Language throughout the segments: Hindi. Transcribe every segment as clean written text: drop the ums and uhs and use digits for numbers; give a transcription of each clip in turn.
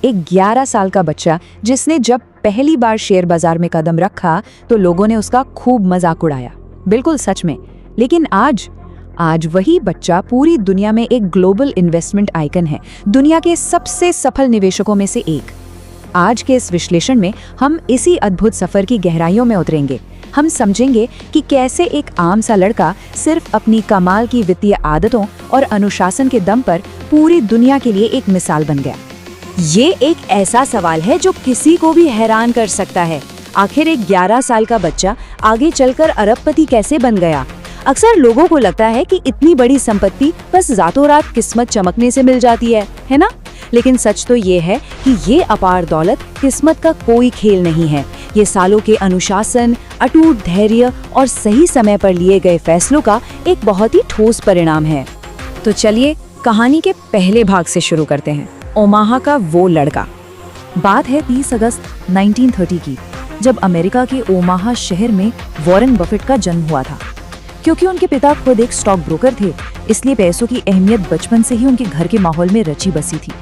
एक 11 साल का बच्चा जिसने जब पहली बार शेयर बाजार में कदम रखा तो लोगों ने उसका खूब मजाक उड़ाया। बिल्कुल सच में। लेकिन आज वही बच्चा पूरी दुनिया में एक ग्लोबल इन्वेस्टमेंट आइकन है, दुनिया के सबसे सफल निवेशकों में से एक। आज के इस विश्लेषण में हम इसी अद्भुत सफर की गहराइयों में उतरेंगे। हम समझेंगे कि कैसे एक आम सा लड़का सिर्फ अपनी कमाल की वित्तीय आदतों और अनुशासन के दम पर पूरी दुनिया के लिए एक मिसाल बन गया। ये एक ऐसा सवाल है जो किसी को भी हैरान कर सकता है। आखिर एक 11 साल का बच्चा आगे चलकर अरबपति कैसे बन गया? अक्सर लोगों को लगता है कि इतनी बड़ी संपत्ति बस रातों रात किस्मत चमकने से मिल जाती है ना? लेकिन सच तो ये है कि ये अपार दौलत किस्मत का कोई खेल नहीं है। ये सालों के अनुशासन, अटूट धैर्य और सही समय पर लिए गए फैसलों का एक बहुत ही ठोस परिणाम है। तो चलिए कहानी के पहले भाग से शुरू करते हैं। ओमाहा का वो लड़का। बात है 30 अगस्त 1930 की, जब अमेरिका के ओमाहा शहर में वॉरेन बफेट का जन्म हुआ था। क्योंकि उनके पिता खुद एक स्टॉक ब्रोकर थे, इसलिए पैसों की अहमियत बचपन से ही उनके घर के माहौल में रची बसी थी।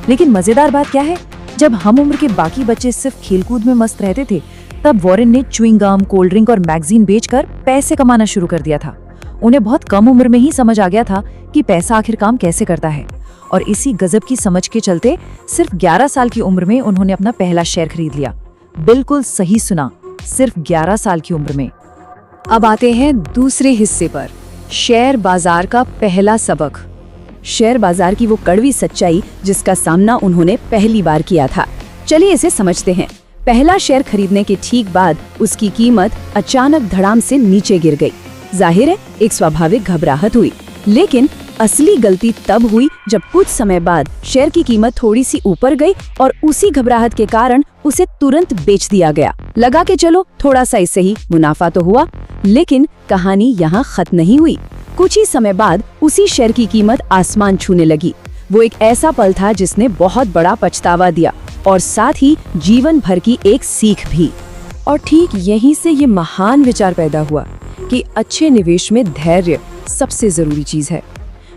लेकिन मजेदार बात क्या है, जब हम उम्र के बाकी बच्चे सिर्फ खेलकूद में मस्त रहते थे, तब वॉरेन ने च्युइंग गम, कोल्ड ड्रिंक और मैगजीन बेचकर पैसे कमाना शुरू कर दिया था। उन्हें बहुत कम उम्र में ही समझ आ गया था कि पैसा आखिर काम कैसे करता है, और इसी गजब की समझ के चलते सिर्फ 11 साल की उम्र में उन्होंने अपना पहला शेयर खरीद लिया। बिल्कुल सही सुना, सिर्फ 11 साल की उम्र में। अब आते हैं दूसरे हिस्से पर, शेयर बाजार का पहला सबक। शेयर बाजार की वो कड़वी सच्चाई जिसका सामना उन्होंने पहली बार किया था। चलिए इसे समझते हैं। पहला शेयर खरीदने के ठीक बाद उसकी कीमत अचानक धड़ाम से नीचे गिर गई। जाहिर है एक स्वाभाविक घबराहट हुई, लेकिन असली गलती तब हुई जब कुछ समय बाद शेयर की कीमत थोड़ी सी ऊपर गई और उसी घबराहट के कारण उसे तुरंत बेच दिया गया। लगा के चलो थोड़ा सा ही सही मुनाफा तो हुआ, लेकिन कहानी यहाँ खत्म नहीं हुई। कुछ ही समय बाद उसी शेयर की कीमत आसमान छूने लगी। वो एक ऐसा पल था जिसने बहुत बड़ा पछतावा दिया और साथ ही जीवन भर की एक सीख भी। और ठीक यहीं से ये महान विचार पैदा हुआ कि अच्छे निवेश में धैर्य सबसे जरूरी चीज है।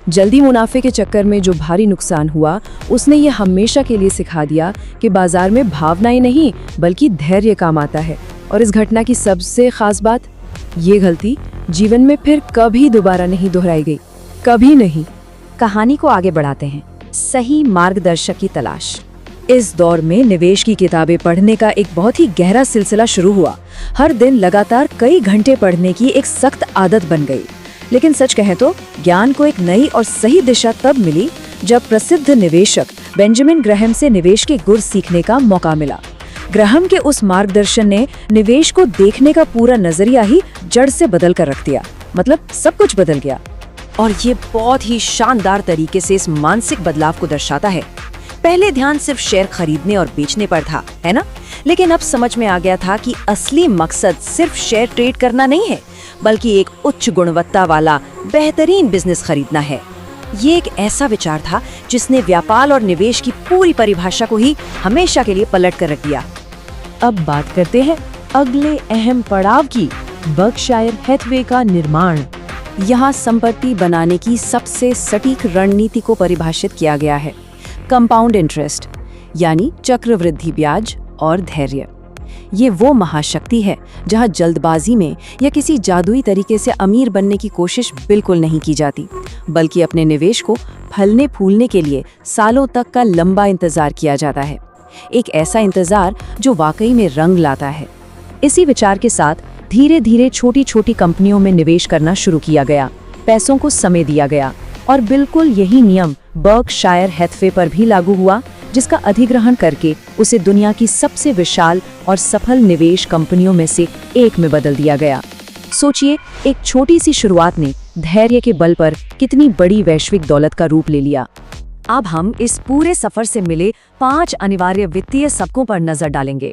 जल्दी मुनाफे के चक्कर में जो भारी नुकसान हुआ, उसने ये हमेशा के लिए सिखा दिया कि बाजार में भावनाएं नहीं बल्कि धैर्य काम आता है। और इस घटना की सबसे खास बात, ये गलती जीवन में फिर कभी दोबारा नहीं दोहराई गई, कभी नहीं। कहानी को आगे बढ़ाते हैं। सही मार्गदर्शक की तलाश। इस दौर में निवेश की किताबें पढ़ने का एक बहुत ही गहरा सिलसिला शुरू हुआ। हर दिन लगातार कई घंटे पढ़ने की एक सख्त आदत बन गई। लेकिन सच कहें तो ज्ञान को एक नई और सही दिशा तब मिली जब प्रसिद्ध निवेशक बेंजामिन ग्राहम से निवेश के गुर सीखने का मौका मिला। ग्राहम के उस मार्गदर्शन ने निवेश को देखने का पूरा नजरिया ही जड़ से बदल कर रख दिया। मतलब सब कुछ बदल गया। और ये बहुत ही शानदार तरीके से इस मानसिक बदलाव को दर्शाता है। पहले ध्यान सिर्फ शेयर खरीदने और बेचने पर था, है ना? लेकिन अब समझ में आ गया था कि असली मकसद सिर्फ शेयर ट्रेड करना नहीं है, बल्कि एक उच्च गुणवत्ता वाला बेहतरीन बिजनेस खरीदना है। ये एक ऐसा विचार था जिसने व्यापार और निवेश की पूरी परिभाषा को ही हमेशा के लिए पलट कर रख दिया। अब बात करते हैं अगले अहम पड़ाव की, बर्कशायर हैथवे का निर्माण। यहाँ संपत्ति बनाने की सबसे सटीक रणनीति को परिभाषित किया गया है, कंपाउंड इंटरेस्ट, यानी चक्रवृद्धि ब्याज और धैर्य। ये वो महाशक्ति है जहाँ जल्दबाजी में या किसी जादुई तरीके से अमीर बनने की कोशिश बिल्कुल नहीं की जाती, बल्कि अपने निवेश को फलने फूलने के लिए सालों तक का लंबा इंतजार किया जाता है। एक ऐसा इंतजार जो वाकई में रंग लाता है। इसी विचार के साथ धीरे धीरे छोटी छोटी कंपनियों में निवेश करना शुरू किया गया, पैसों को समय दिया गया, और बिल्कुल यही नियम बर्कशायर हैथवे पर भी लागू हुआ, जिसका अधिग्रहण करके उसे दुनिया की सबसे विशाल और सफल निवेश कंपनियों में से एक में बदल दिया गया। सोचिए, एक छोटी सी शुरुआत ने धैर्य के बल पर कितनी बड़ी वैश्विक दौलत का रूप ले लिया। अब हम इस पूरे सफर से मिले 5 अनिवार्य वित्तीय सबकों पर नजर डालेंगे।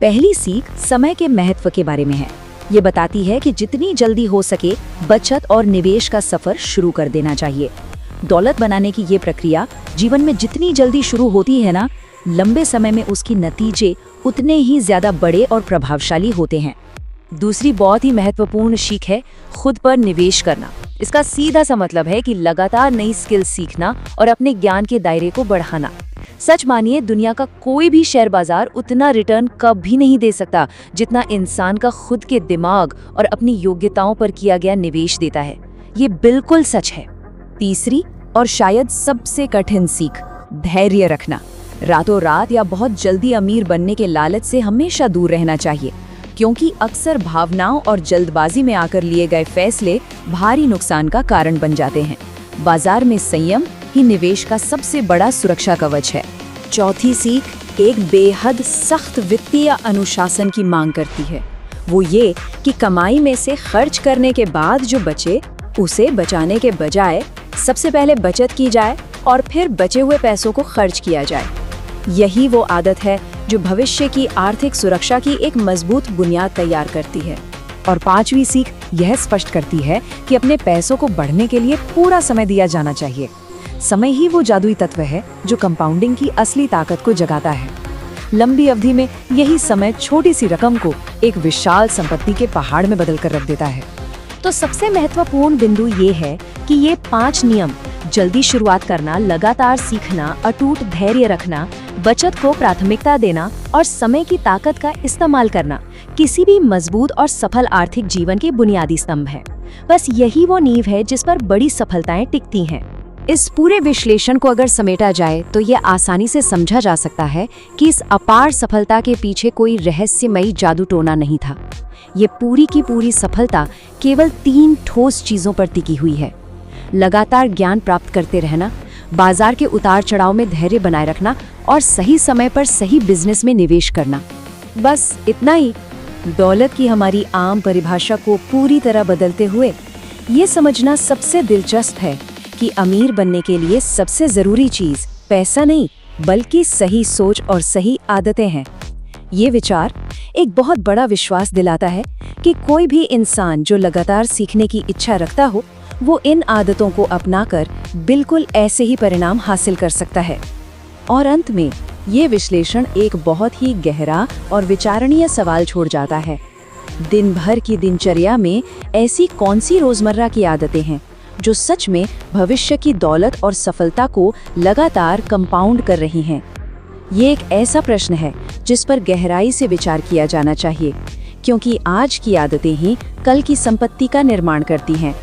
पहली सीख समय के महत्व के बारे में है। ये बताती है कि जितनी जल्दी हो सके बचत और निवेश का सफर शुरू कर देना चाहिए। दौलत बनाने की ये प्रक्रिया जीवन में जितनी जल्दी शुरू होती है ना, लंबे समय में उसके नतीजे उतने ही ज्यादा बड़े और प्रभावशाली होते हैं। दूसरी बहुत ही महत्वपूर्ण सीख है खुद पर निवेश करना। इसका सीधा सा मतलब है कि लगातार नई स्किल सीखना और अपने ज्ञान के दायरे को बढ़ाना। सच मानिए, दुनिया का कोई भी शेयर बाजार उतना रिटर्न कभी नहीं दे सकता जितना इंसान का खुद के दिमाग और अपनी योग्यताओं पर किया गया निवेश देता है। ये बिल्कुल सच है। तीसरी और शायद सबसे कठिन सीख, धैर्य रखना। रातों रात या बहुत जल्दी अमीर बनने के लालच से हमेशा दूर रहना चाहिए, क्योंकि अक्सर भावनाओं और जल्दबाजी में आकर लिए गए फैसले भारी नुकसान का कारण बन जाते हैं। बाजार में संयम ही निवेश का सबसे बड़ा सुरक्षा कवच है। चौथी सीख एक बेहद सख्त वित्तीय अनुशासन की मांग करती है। वो ये कि कमाई में से खर्च करने के बाद जो बचे उसे बचाने के बजाय सबसे पहले बचत की जाए और फिर बचे हुए पैसों को खर्च किया जाए। यही वो आदत है जो भविष्य की आर्थिक सुरक्षा की एक मजबूत बुनियाद तैयार करती है। और पांचवी सीख यह स्पष्ट करती है कि अपने पैसों को बढ़ने के लिए पूरा समय दिया जाना चाहिए। समय ही वो जादुई तत्व है जो कंपाउंडिंग की असली ताकत को जगाता है। लंबी अवधि में यही समय छोटी सी रकम को एक विशाल संपत्ति के पहाड़ में बदल कर रख देता है। तो सबसे महत्वपूर्ण बिंदु ये है कि ये 5 नियम, जल्दी शुरुआत करना, लगातार सीखना, अटूट धैर्य रखना, बचत को प्राथमिकता देना और समय की ताकत का इस्तेमाल करना, किसी भी मजबूत और सफल आर्थिक जीवन के बुनियादी स्तंभ है। बस यही वो नींव है जिस पर बड़ी सफलताएं टिकती हैं। इस पूरे विश्लेषण को अगर समेटा जाए तो ये आसानी से समझा जा सकता है कि इस अपार सफलता के पीछे कोई रहस्यमयी जादू टोना नहीं था। ये पूरी की पूरी सफलता केवल 3 ठोस चीजों पर टिकी हुई है: लगातार ज्ञान प्राप्त करते रहना, बाजार के उतार चढ़ाव में धैर्य बनाए रखना और सही समय पर सही बिजनेस में निवेश करना। बस इतना ही। दौलत की हमारी आम परिभाषा को पूरी तरह बदलते हुए ये समझना सबसे दिलचस्प है कि अमीर बनने के लिए सबसे जरूरी चीज पैसा नहीं बल्कि सही सोच और सही आदतें हैं। ये विचार एक बहुत बड़ा विश्वास दिलाता है कि कोई भी इंसान जो लगातार सीखने की इच्छा रखता हो वो इन आदतों को अपनाकर बिल्कुल ऐसे ही परिणाम हासिल कर सकता है। और अंत में ये विश्लेषण एक बहुत ही गहरा और विचारणीय सवाल छोड़ जाता है। दिन भर की दिनचर्या में ऐसी कौन सी रोजमर्रा की आदतें हैं जो सच में भविष्य की दौलत और सफलता को लगातार कंपाउंड कर रही हैं? ये एक ऐसा प्रश्न है जिस पर गहराई से विचार किया जाना चाहिए, क्योंकि आज की आदतें ही कल की संपत्ति का निर्माण करती हैं।